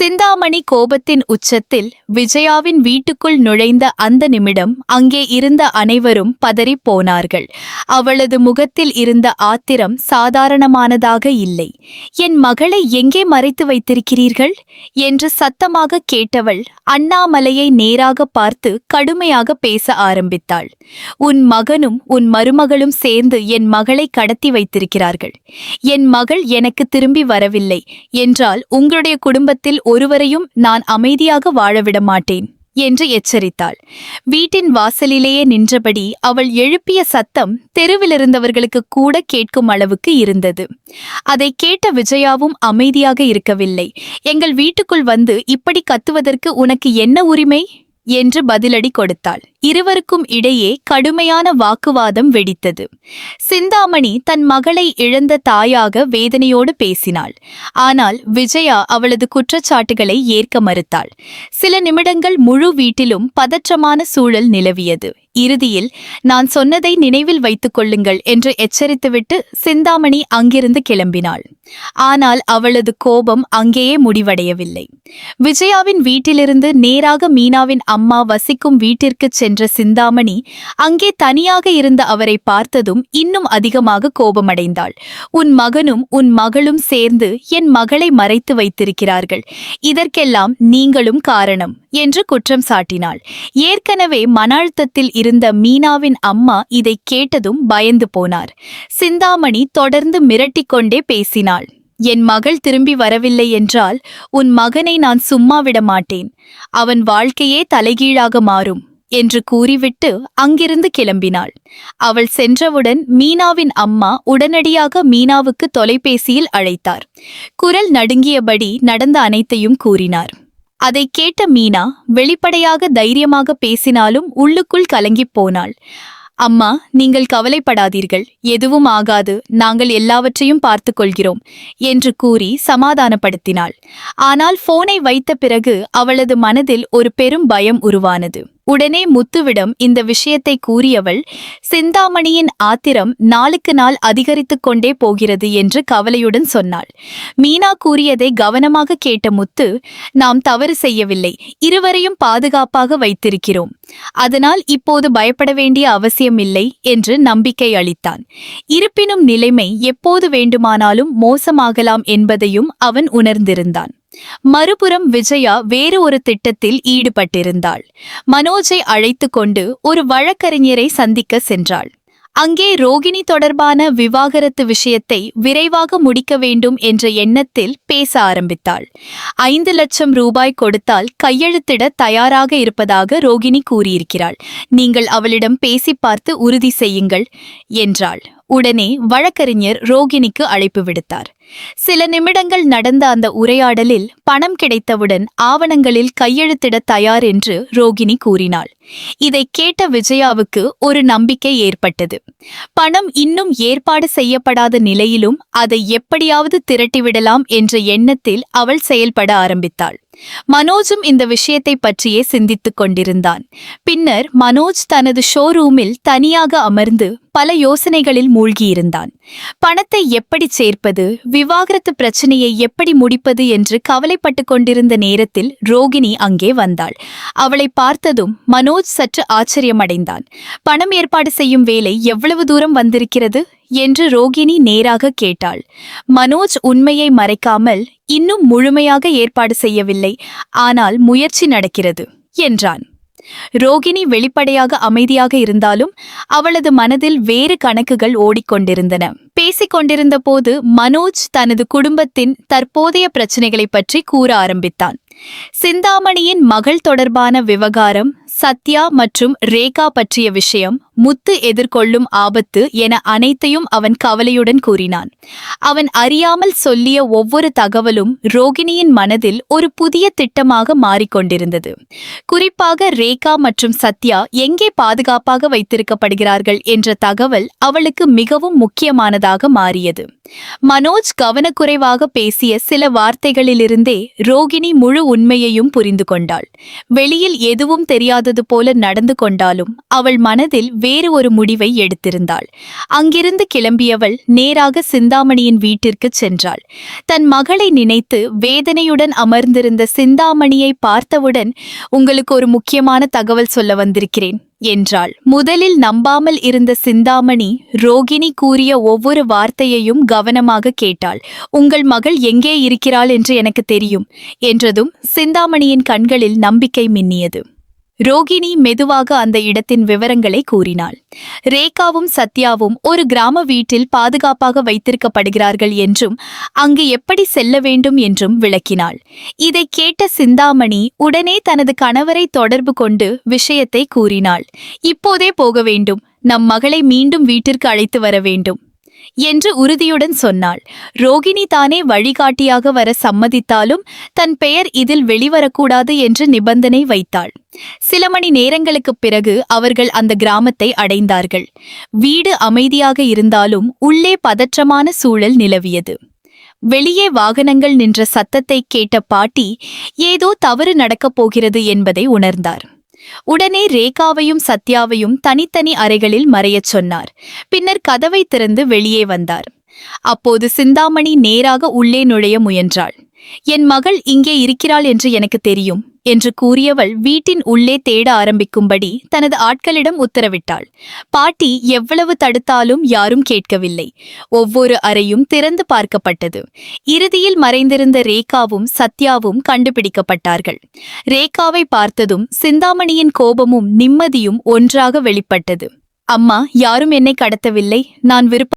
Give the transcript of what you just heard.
சிந்தாமணி கோபத்தின் உச்சத்தில் விஜயாவின் வீட்டுக்குள் நுழைந்த அந்த நிமிடம் அங்கே இருந்த அனைவரும் பதறிப் போனார்கள். அவளது முகத்தில் இருந்த ஆத்திரம் சாதாரணமானதாக இல்லை. "என் மகளை எங்கே மறைத்து வைத்திருக்கிறீர்கள்?" என்று சத்தமாக கேட்டவள் அண்ணாமலையை நேராக பார்த்து கடுமையாக பேச ஆரம்பித்தாள். "உன் மகனும் உன் மருமகளும் சேர்ந்து என் மகளை கடத்தி வைத்திருக்கிறார்கள். என் மகள் எனக்கு திரும்பி வரவில்லை என்றால் உங்களுடைய குடும்பத்தில் ஒருவரையும் நான் அமைதியாக வாழவிட மாட்டேன்" என்று எச்சரித்தாள். வீட்டின் வாசலிலேயே நின்றபடி அவள் எழுப்பிய சத்தம் தெருவிலிருந்தவர்களுக்கு கூட கேட்கும் அளவுக்கு இருந்தது. அதை கேட்ட விஜயாவும் அமைதியாக இருக்கவில்லை. "எங்கள் வீட்டுக்குள் வந்து இப்படி கத்துவதற்கு உனக்கு என்ன உரிமை?" என்று பதிலடி கொடுத்தாள். இருவருக்கும் இடையே கடுமையான வாக்குவாதம் வெடித்தது. சிந்தாமணி தன் மகளை இழந்த தாயாக வேதனையோடு பேசினாள். ஆனால் விஜயா அவளது குற்றச்சாட்டுகளை ஏற்க மறுத்தாள். சில நிமிடங்கள் முழு வீட்டிலும் பதற்றமான சூழல் நிலவியது. இறுதியில், "நான் சொன்னதை நினைவில் வைத்துக் கொள்ளுங்கள்" என்று எச்சரித்துவிட்டு சிந்தாமணி அங்கிருந்து கிளம்பினாள். ஆனால் அவளது கோபம் அங்கேயே முடிவடையவில்லை. விஜயாவின் வீட்டிலிருந்து நேராக மீனாவின் அம்மா வசிக்கும் வீட்டிற்குச் சென்ற சிந்தாமணி அங்கே தனியாக இருந்த அவரை பார்த்ததும் இன்னும் அதிகமாக கோபமடைந்தாள். "உன் மகனும் உன் மகளும் சேர்ந்து என் மகளை மறைத்து வைத்திருக்கிறார்கள். இதற்கெல்லாம் நீங்களும் காரணம்" என்று குற்றம் சாட்டினாள். ஏற்கனவே மன அழுத்தத்தில் இருந்த மீனாவின் அம்மா இதை கேட்டதும் பயந்து போனார். சிந்தாமணி தொடர்ந்து மிரட்டிக்கொண்டே பேசினாள். "என் மகள் திரும்பி வரவில்லை என்றால் உன் மகனை நான் சும்மா விட மாட்டேன். அவன் வாழ்க்கையே தலைகீழாக மாறும்" என்று கூறிவிட்டு அங்கிருந்து கிளம்பினாள். அவள் சென்றவுடன் மீனாவின் அம்மா உடனடியாக மீனாவுக்கு தொலைபேசியில் அழைத்தார். குரல் நடுங்கியபடி நடந்த அனைத்தையும் கூறினார். அதை கேட்ட மீனா வெளிப்படையாக தைரியமாக பேசினாலும் உள்ளுக்குள் கலங்கிப் போனாள். "அம்மா, நீங்கள் கவலைப்படாதீர்கள், எதுவும் ஆகாது, நாங்கள் எல்லாவற்றையும் பார்த்துக் கொள்கிறோம்" என்று கூறி சமாதானப்படுத்தினாள். ஆனால் போனை வைத்த பிறகு அவளது மனதில் ஒரு பெரும் பயம் உருவானது. உடனே முத்துவிடம் இந்த விஷயத்தை கூறியவள், "சிந்தாமணியின் ஆத்திரம் நாளுக்கு நாள் அதிகரித்துக் கொண்டே போகிறது" என்று கவலையுடன் சொன்னாள். மீனா கூறியதை கவனமாக கேட்ட முத்து, "நாம் தவறு செய்யவில்லை, இருவரையும் பாதுகாப்பாக வைத்திருக்கிறோம். அதனால் இப்போது பயப்பட வேண்டிய அவசியமில்லை" என்று நம்பிக்கை அளித்தான். இருப்பினும் நிலைமை எப்போது வேண்டுமானாலும் மோசமாகலாம் என்பதையும் அவன் உணர்ந்திருந்தான். மறுபுறம் விஜயா வேறு ஒரு திட்டத்தில் ஈடுபட்டிருந்தாள். மனோஜை அழைத்து கொண்டு ஒரு வழக்கறிஞரை சந்திக்க சென்றாள். அங்கே ரோகிணி தொடர்பான விவாகரத்து விஷயத்தை விரைவாக முடிக்க வேண்டும் என்ற எண்ணத்தில் பேச ஆரம்பித்தாள். 5 லட்சம் ரூபாய் கொடுத்தால் கையெழுத்திட தயாராக இருப்பதாக ரோகிணி கூறியிருக்கிறாள். "நீங்கள் அவளிடம் பேசி பார்த்து உறுதி செய்யுங்கள்" என்றாள். உடனே வழக்கறிஞர் ரோகிணிக்கு அழைப்பு விடுத்தார். சில நிமிடங்கள் நடந்த அந்த உரையாடலில் பணம் கிடைத்தவுடன் ஆவணங்களில் கையெழுத்திட தயார் என்று ரோகிணி கூறினாள். இதை கேட்ட விஜயாவுக்கு ஒரு நம்பிக்கை ஏற்பட்டது. பணம் இன்னும் ஏற்பாடு செய்யப்படாத நிலையிலும் அதை எப்படியாவது திரட்டிவிடலாம் என்ற எண்ணத்தில் அவள் செயல்பட ஆரம்பித்தாள். மனோஜும் இந்த விஷயத்தை பற்றியே சிந்தித்துக் கொண்டிருந்தான். பின்னர் மனோஜ் தனது ஷோரூமில் தனியாக அமர்ந்து பல யோசனைகளில் மூழ்கியிருந்தான். பணத்தை எப்படி சேர்ப்பது, விவாகரத்து பிரச்சனையை எப்படி முடிப்பது என்று கவலைப்பட்டு கொண்டிருந்த நேரத்தில் ரோகிணி அங்கே வந்தாள். அவளை பார்த்ததும் மனோஜ் சற்று ஆச்சரியமடைந்தான். "பணம் ஏற்பாடு செய்யும் வேலை எவ்வளவு தூரம் வந்திருக்கிறது?" என்று ரோகிணி நேராக கேட்டாள். மனோஜ் உண்மையை மறைக்காமல், "இன்னும் முழுமையாக ஏற்பாடு செய்யவில்லை, ஆனால் முயற்சி நடக்கிறது" என்றான். ரோகிணி வெளிப்படையாக அமைதியாக இருந்தாலும் அவளது மனதில் வேறு கணக்குகள் ஓடிக்கொண்டிருந்தன. பேசிக் கொண்டிருந்த போது மனோஜ் தனது குடும்பத்தின் தற்போதைய பிரச்சினைகளை பற்றி கூற ஆரம்பித்தான். சிந்தாமணியின் மகள் தொடர்பான விவகாரம், சத்யா மற்றும் ரேகா பற்றிய விஷயம், முத்து எதிர்கொள்ளும் ஆபத்து என அனைத்தையும் அவன் கவலையுடன் கூறினான். அவன் அறியாமல் சொல்லிய ஒவ்வொரு தகவலும் ரோகிணியின் மனதில் ஒரு புதிய திட்டமாக மாறிக்கொண்டிருந்தது. குறிப்பாக ரேகா மற்றும் சத்யா எங்கே பாதுகாப்பாக வைத்திருக்கப்படுகிறார்கள் என்ற தகவல் அவளுக்கு மிகவும் முக்கியமானதாக மாறியது. மனோஜ் கவனக்குறைவாக பேசிய சில வார்த்தைகளிலிருந்தே ரோகிணி முழு முழு உண்மையையும் புரிந்து கொண்டாள். வெளியில் எதுவும் தெரியாதது போல நடந்து கொண்டாலும் அவள் மனதில் வேறு ஒரு முடிவை எடுத்திருந்தாள். அங்கிருந்து கிளம்பியவள் நேராக சிந்தாமணியின் வீட்டிற்குச் சென்றாள். தன் மகளை நினைத்து வேதனையுடன் அமர்ந்திருந்த சிந்தாமணியை பார்த்தவுடன், உங்களுக்கு ஒரு முக்கியமான தகவல் சொல்ல வந்திருக்கிறேன் என்றாள். முதலில் நம்பாமல் இருந்த சிந்தாமணி ரோகிணி கூறிய ஒவ்வொரு வார்த்தையையும் கவனமாக கேட்டாள். உங்கள் மகள் எங்கே இருக்கிறாள் என்று எனக்கு தெரியும் என்றதும் சிந்தாமணியின் கண்களில் நம்பிக்கை மின்னியது. ரோகிணி மெதுவாக அந்த இடத்தின் விவரங்களை கூறினாள். ரேகாவும் சத்யாவும் ஒரு கிராம வீட்டில் பாதுகாப்பாக வைத்திருக்கப்படுகிறார்கள் என்றும் அங்கு எப்படி செல்ல வேண்டும் என்றும் விளக்கினாள். இதை கேட்ட சிந்தாமணி உடனே தனது கணவரை தொடர்பு கொண்டு விஷயத்தை கூறினாள். இப்போதே போக வேண்டும், நம் மகளை மீண்டும் வீட்டிற்கு அழைத்து வர வேண்டும் என்று உறுதியுடன் சொன்னாள். ரோகிணி தானே வழிகாட்டியாக வர சம்மதித்தாலும் தன் பெயர் இதில் வெளிவரக்கூடாது என்று நிபந்தனை வைத்தாள். சில மணி நேரங்களுக்குப் பிறகு அவர்கள் அந்த கிராமத்தை அடைந்தார்கள். வீடு அமைதியாக இருந்தாலும் உள்ளே பதற்றமான சூழல் நிலவியது. வெளியே வாகனங்கள் நின்ற சத்தத்தை கேட்ட பாட்டி ஏதோ தவறு நடக்கப் போகிறது என்பதை உணர்ந்தார். உடனே ரேகாவையும் சத்யாவையும் தனித்தனி அறைகளில் மறையச் சொன்னார். பின்னர் கதவை திறந்து வெளியே வந்தார். அப்போது சிந்தாமணி நேராக உள்ளே நுழைய முயன்றாள். என் மகள் இங்கே இருக்கிறாள் என்று எனக்கு தெரியும் என்று கூறியவள் வீட்டின் உள்ளே தேட ஆரம்பிக்கும்படி தனது ஆட்களிடம் உத்தரவிட்டாள். பாட்டி எவ்வளவு தடுத்தாலும் யாரும் கேட்கவில்லை. ஒவ்வொரு அறையும் திறந்து பார்க்கப்பட்டது. இறுதியில் மறைந்திருந்த ரேகாவும் சத்யாவும் கண்டுபிடிக்கப்பட்டார்கள். ரேகாவை பார்த்ததும் சிந்தாமணியின் கோபமும் நிம்மதியும் ஒன்றாக வெளிப்பட்டது. அம்மா, யாரும் என்னை கடத்தவில்லை. நான் விருப்ப